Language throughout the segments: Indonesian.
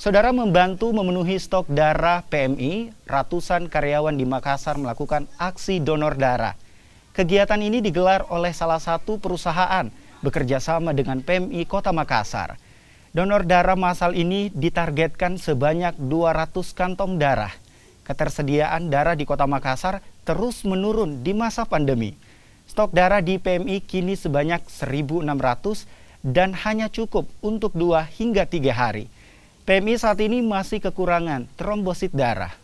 Saudara, membantu memenuhi stok darah PMI, ratusan karyawan di Makassar melakukan aksi donor darah. Kegiatan ini digelar oleh salah satu perusahaan bekerja sama dengan PMI Kota Makassar. Donor darah massal ini ditargetkan sebanyak 200 kantong darah. Ketersediaan darah di Kota Makassar terus menurun di masa pandemi. Stok darah di PMI kini sebanyak 1.600 dan hanya cukup untuk 2 hingga 3 hari. PMI saat ini masih kekurangan trombosit darah.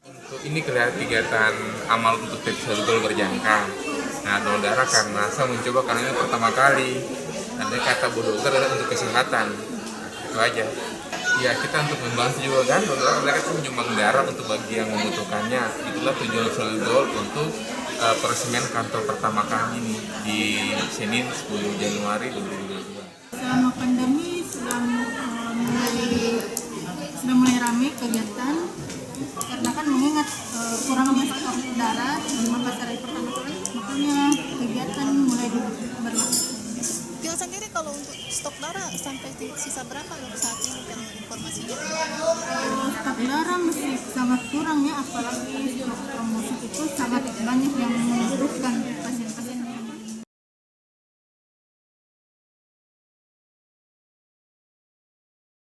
Untuk ini kegiatan amal untuk Tetsudo berjangka. Nah, donor darah karena saya mencoba karena ini pertama kali. Nanti kata Bu Dokter adalah untuk kesehatan. Itu aja. Ya, kita untuk membantu juga kan, donor darah itu menyumbang darah untuk bagi yang membutuhkannya. Itulah tujuan Tetsudo untuk peresmian kantor pertama kami ini di Senin 10 Januari 2022. Selama pandemi sudah mulai ramai kegiatan karena kan mengingat kurangnya stok darah di Makassar pertama kali, makanya kegiatan mulai berlangsung. Tio sendiri kalau untuk stok darah sampai sisa berapa saat ini kan informasinya? Stok darah masih sangat kurang ya, apalagi stok trombosit itu sangat banyak yang membutuhkan.